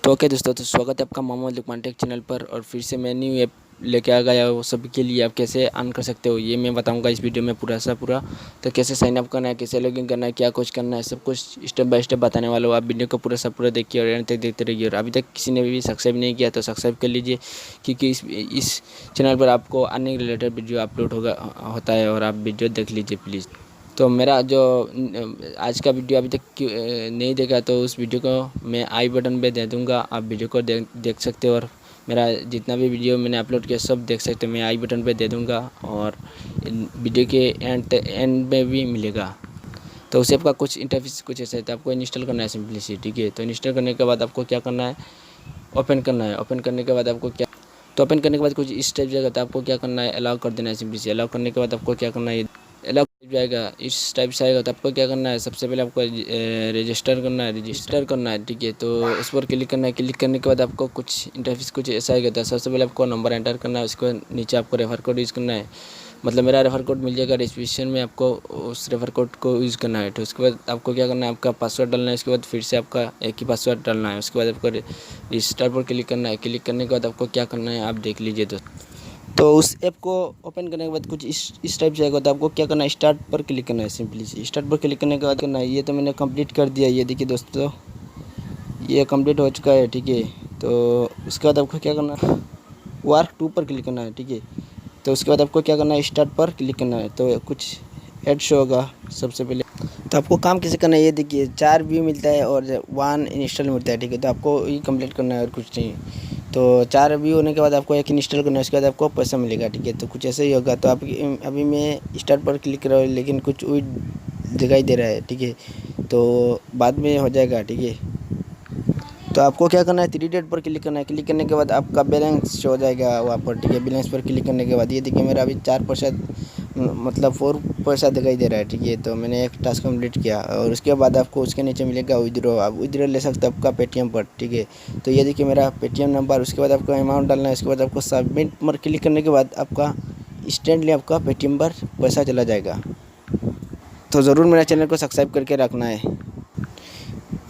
तो ओके दोस्तों, तो स्वागत है आपका मोहम्मद लुकमान टेक चैनल पर। और फिर से मैं न्यू ऐप लेके आ गया वो सभी के लिए। आप कैसे अर्न कर सकते हो ये मैं बताऊंगा इस वीडियो में पूरा। तो कैसे साइन अप करना है, कैसे लॉगिन करना है, क्या कुछ करना है, सब कुछ स्टेप बाय स्टेप बताने वाला हूँ। आप वीडियो को पूरा देखिए और एंड तक देखते रहिए। और अभी तक किसी ने भी सब्सक्राइब नहीं किया तो सब्सक्राइब कर लीजिए, क्योंकि इस चैनल पर आपको अर्निंग रिलेटेड वीडियो अपलोड होता है और आप वीडियो देख लीजिए प्लीज़। तो मेरा जो आज का वीडियो अभी तक नहीं देखा तो उस वीडियो को मैं आई बटन पे दे दूँगा, आप वीडियो को देख सकते हो। और मेरा जितना भी वीडियो मैंने अपलोड किया सब देख सकते हो, मैं आई बटन पे दे दूँगा और वीडियो के एंड में भी मिलेगा। तो उसे आपका कुछ इंटरफेस कुछ ऐसा है, तो आपको इंस्टॉल करना है सिंपली सी, ठीक है। तो इंस्टॉल करने के बाद आपको क्या करना है, ओपन करना है। ओपन करने के बाद आपको क्या, तो ओपन करने के बाद कुछ इस टाइप जाएगा, तो आपको क्या करना है, अलाउ कर देना है सिंपली से। अलाउ करने के बाद आपको क्या करना है, अलाउ जाएगा इस टाइप से आएगा। तो आपको क्या करना है, सबसे पहले आपको रजिस्टर करना है, ठीक है। तो उस पर क्लिक करना है। क्लिक करने के बाद आपको कुछ इंटरफेस कुछ ऐसा आएगा। तो सबसे पहले आपको नंबर एंटर करना है, उसको नीचे आपको रेफर कोड यूज़ करना है। मतलब मेरा रेफर कोड मिल जाएगा डिस्क्रिप्शन में, आपको उस रेफर कोड को यूज़ करना है। तो उसके बाद आपको क्या करना है, आपका पासवर्ड डालना है। उसके बाद फिर से आपका एक ही पासवर्ड डालना है। उसके बाद आपको रजिस्टर पर क्लिक करना है। क्लिक करने के बाद आपको क्या करना है, आप देख लीजिए दोस्तों। तो उस ऐप को ओपन करने के बाद कुछ इस टाइप से आएगा। तो आपको क्या करना है, स्टार्ट पर क्लिक करना है सिंपली से। स्टार्ट पर क्लिक करने के बाद करना है, ये तो मैंने कंप्लीट कर दिया। ये देखिए दोस्तों, ये कंप्लीट हो चुका है, ठीक है। तो उसके बाद आपको क्या करना है, वर्क 2 पर क्लिक करना है, ठीक है। तो उसके बाद आपको क्या करना है, स्टार्ट पर क्लिक करना है। तो कुछ ऐड शो होगा सबसे पहले। तो आपको काम कैसे करना है, ये देखिए 4 व्यू मिलता है और 1 इंस्टॉल मिलता है, ठीक है। तो आपको ये कंप्लीट करना है और कुछ नहीं। तो 4 व्यू होने के बाद आपको एक इंस्टॉल करना है, उसके बाद आपको पैसा मिलेगा, ठीक है। तो कुछ ऐसे ही होगा। तो आप अभी मैं स्टार्ट पर क्लिक कर रहा हूँ, लेकिन कुछ वही दिखाई दे रहा है, ठीक है। तो बाद में हो जाएगा, ठीक है। तो आपको क्या करना है, 3 डॉट पर क्लिक करना है। क्लिक करने के बाद आपका बैलेंस शो हो जाएगा वहाँ पर, ठीक है। बैलेंस पर क्लिक करने के बाद ये देखिए मेरा अभी 4% मतलब 4 पैसा दिखाई दे रहा है, ठीक है। तो मैंने एक टास्क कंप्लीट किया और उसके बाद आपको उसके नीचे मिलेगा विड्रॉ। आप विड्रॉ ले सकते हो आपका पेटीएम पर, ठीक है। तो ये देखिए मेरा पेटीएम नंबर, उसके बाद आपको अमाउंट डालना है। उसके बाद आपको सबमिट पर क्लिक करने के बाद आपका इंस्टेंटली आपका पेटीएम पर पैसा चला जाएगा। तो ज़रूर मेरा चैनल को सब्सक्राइब करके रखना है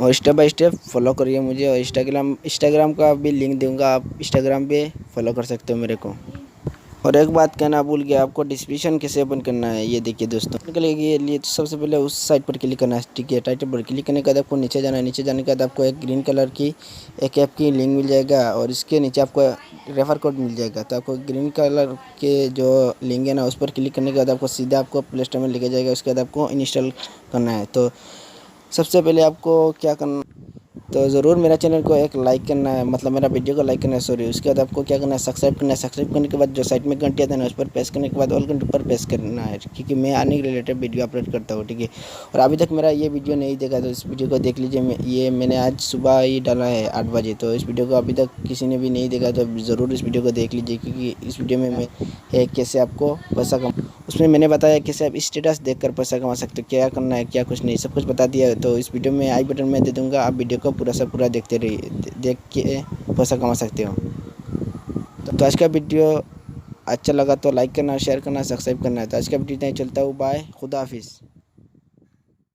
और स्टेप बाय स्टेप फॉलो करिए मुझे। और इंस्टाग्राम का भी लिंक दूंगा, आप इंस्टाग्राम पे फॉलो कर सकते हो मेरे को। और एक बात कहना भूल गया, आपको डिस्क्रिप्शन कैसे ओपन करना है, ये देखिए दोस्तों। के लिए तो सबसे पहले उस साइट पर क्लिक करना है, ठीक है। टाइटल पर क्लिक करने के बाद आपको नीचे जाना है। नीचे जाने के बाद आपको एक ग्रीन कलर की एक ऐप की लिंक मिल जाएगा और इसके नीचे आपको रेफर कोड मिल जाएगा। तो आपको ग्रीन कलर के जो लिंक है ना, उस पर क्लिक करने के बाद आपको सीधा आपको प्ले स्टोर में लेके जाएगा। उसके बाद आपको इंस्टॉल करना है। तो सबसे पहले आपको क्या करना, तो ज़रूर मेरा चैनल को एक लाइक करना है, मतलब मेरा वीडियो को लाइक करना है, सॉरी। उसके बाद आपको क्या करना है, सब्सक्राइब करना है। सब्सक्राइब करने के बाद जो साइड में घंटी आता है ना, उस पर प्रेस करने के बाद ऑल घंटे पर प्रेस करना है, क्योंकि मैं अर्निंग रिलेटेड वीडियो अपलोड करता हूँ, ठीक है। और अभी तक मेरा ये वीडियो नहीं देखा तो इस वीडियो को देख लीजिए। ये मैंने आज सुबह ही डाला है 8 बजे। तो इस वीडियो को अभी तक किसी ने भी नहीं देखा तो ज़रूर इस वीडियो को देख लीजिए, क्योंकि इस वीडियो में मैं कैसे आपको पैसा उसमें मैंने बताया कैसे आप स्टेटस देखकर पैसा कमा सकते हो, क्या करना है क्या कुछ नहीं, सब कुछ बता दिया। तो इस वीडियो में आई बटन में दे दूंगा, आप वीडियो को पूरा देखते रहिए, देख के पैसा कमा सकते हो। तो आज का वीडियो अच्छा लगा तो लाइक करना, शेयर करना, सब्सक्राइब करना है। तो आज का वीडियो इतना ही, चलता हूँ, बाय, खुदा हाफिज़।